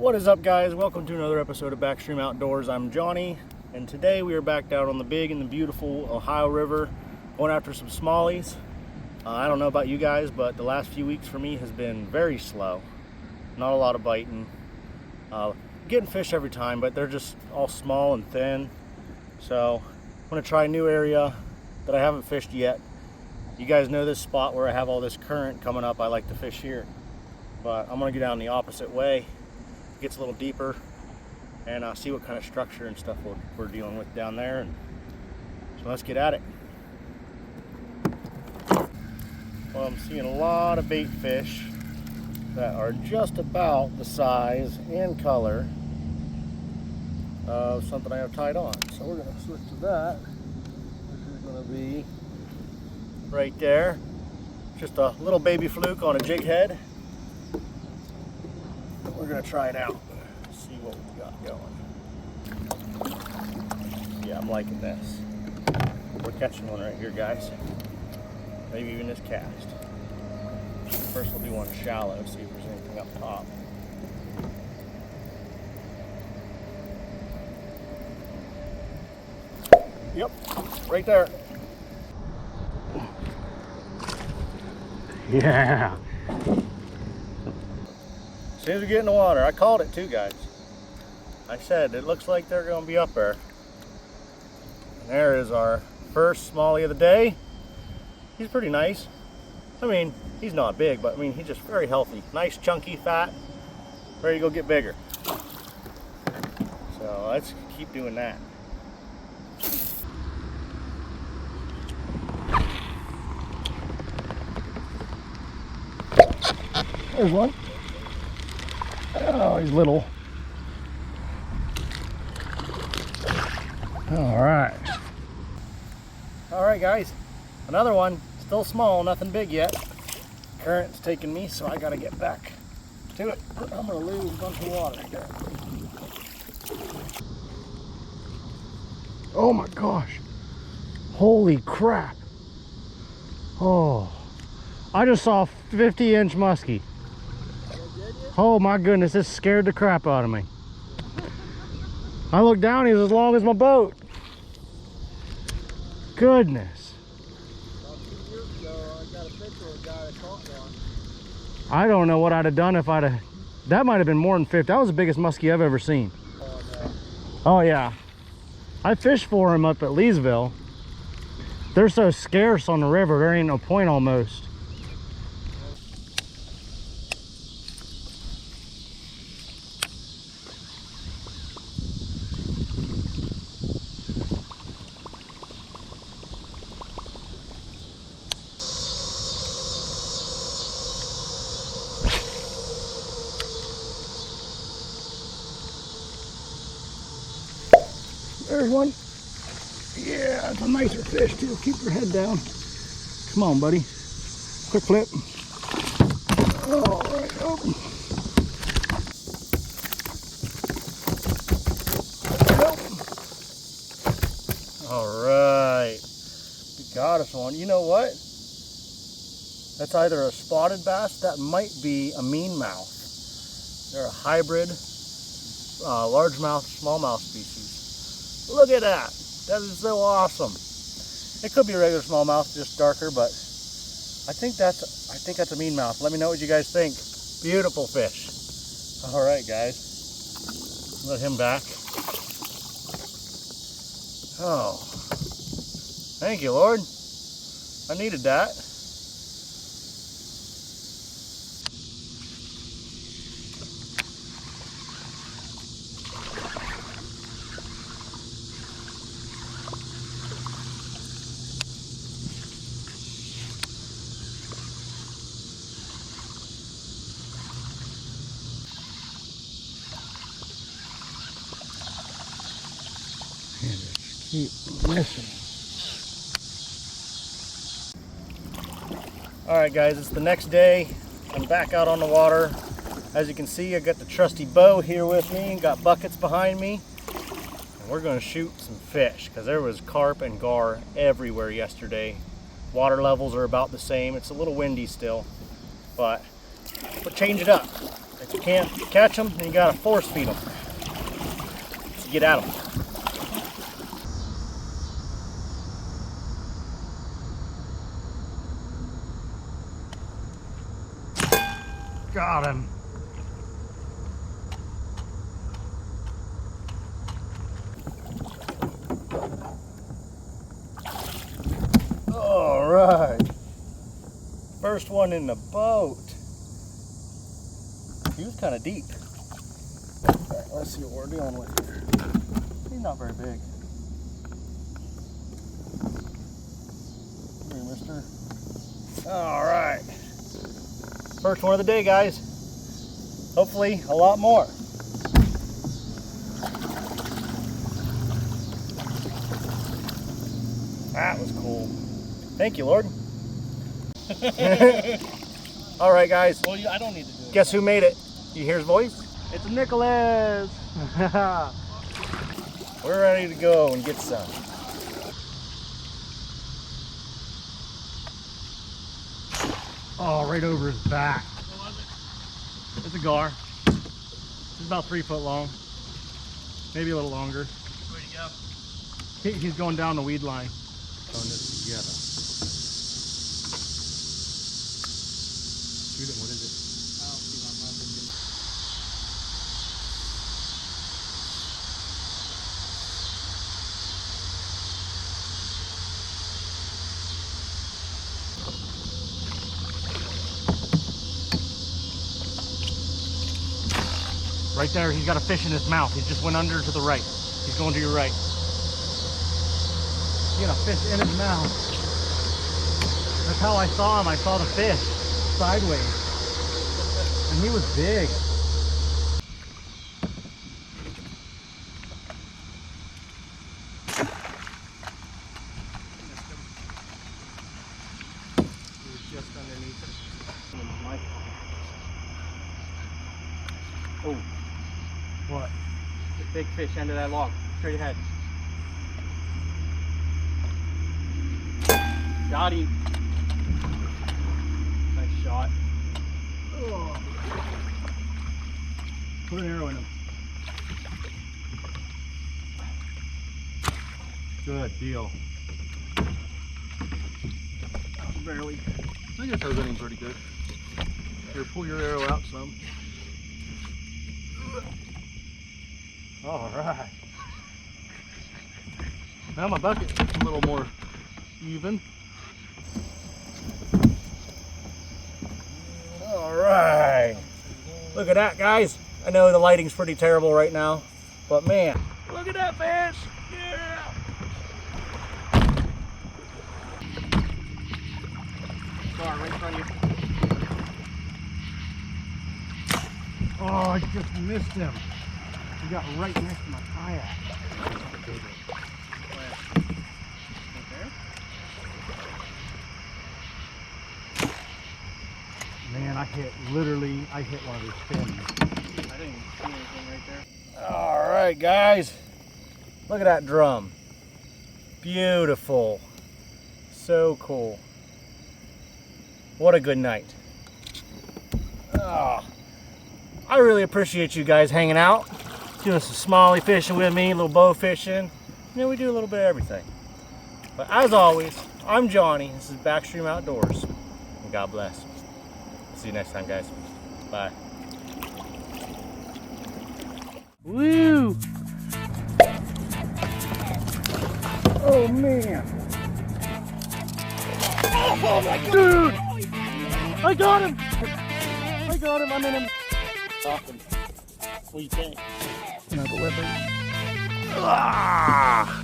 What is up, guys? Welcome to another episode of Backstream Outdoors. I'm Johnny, and today we are back down on the big and the beautiful Ohio River going after some smallies. I don't know about you guys, but the last few weeks for me has been very slow. Not a lot of biting. Getting fish every time, but they're just all small and thin. So I'm going to try a new area that I haven't fished yet. You guys know this spot where I have all this current coming up. I like to fish here, but I'm going to go down the opposite way. It gets a little deeper, and see what kind of structure and stuff we're dealing with down there. And so let's get at it. Well, I'm seeing a lot of bait fish that are just about the size and color of something I have tied on. So we're going to switch to that. This is going to be right there. Just a little baby fluke on a jig head. We're going to try it out. See what we got going. Yeah, I'm liking this. We're catching one right here, guys. Maybe even this cast. First we'll do one shallow, see if there's anything up top. Yep, right there. Yeah. As soon as we get in the water, I called it too, guys. I said it looks like they're going to be up there. And there is our first smallie of the day. He's pretty nice. I mean, he's not big, but I mean, he's just very healthy. Nice, chunky, fat, ready to go get bigger. So let's keep doing that. There's one. Oh, he's little. All right. All right, guys. Another one. Still small, nothing big yet. Current's taking me, so I gotta get back to it. I'm gonna lose a bunch of water here. Oh my gosh. Holy crap. Oh, I just saw a 50-inch muskie. Oh my goodness, it scared the crap out of me. I looked down, he was as long as my boat. Goodness. About 2 years ago, I got a picture of a guy that caught one. I don't know what I'd have done if I'd have, that might have been more than 50. That was the biggest muskie I've ever seen. Oh, no. Oh yeah. I fished for him up at Leesville. They're so scarce on the river, there ain't no point almost. There's one. Yeah, it's a nicer fish too. Keep your head down. Come on, buddy. Quick flip. All right. Oh. All right. We got us one. You know what? That's either a spotted bass. That might be a meanmouth. They're a hybrid largemouth, smallmouth species. Look at that. That is so awesome. It could be a regular smallmouth, just darker, but I think that's a meanmouth. Let me know what you guys think. Beautiful fish. All right, guys. Let him back. Oh. Thank you, Lord. I needed that. And just keep missing. All right, guys, it's the next day. I'm back out on the water. As you can see, I got the trusty bow here with me, got buckets behind me, and we're going to shoot some fish because there was carp and gar everywhere yesterday. Water levels are about the same. It's a little windy still, but we'll change it up. If you can't catch them, then you gotta force feed them to get at them. Got him. All right. First one in the boat. He was kind of deep. Right, let's see what we're dealing with here. He's not very big. Come here, mister. All right. First one of the day, guys. Hopefully a lot more. That was cool. Thank you, Lord. All right, guys. Well, I don't need to do it. Guess who made it? You hear his voice? It's Nicholas. We're ready to go and get some. Oh, right over his back. What was it? It's a gar. It's about 3 foot long. Maybe a little longer. Where'd he go? He's going down the weed line. Throwing this together. Shoot him, what is it? I don't see my mouth. Right there, he's got a fish in his mouth. He just went under to the right. He's going to your right. He got a fish in his mouth. That's how I saw him. I saw the fish sideways. And he was big. He was just underneath it. Oh. What? The big fish under that log. Straight ahead. Got him. Nice shot. Oh. Put an arrow in him. Good deal. Barely. I guess I was hitting pretty good. Here, pull your arrow out some. All right. Now my bucket's a little more even. All right. Look at that, guys. I know the lighting's pretty terrible right now, but man, look at that fish. Yeah. Car right in front of you. Oh, I just missed him. He got right next to my kayak. Man, I hit one of his fins. I didn't even see anything right there. All right, guys. Look at that drum. Beautiful. So cool. What a good night. Oh, I really appreciate you guys hanging out, doing some smallie fishing with me, a little bow fishing. You know, we do a little bit of everything. But as always, I'm Johnny. This is Backstream Outdoors. And God bless. See you next time, guys. Bye. Woo! Oh man! Oh my God! Dude! I got him! I got him! I'm in him. Awesome. What do you think? Can I go with him? Ah!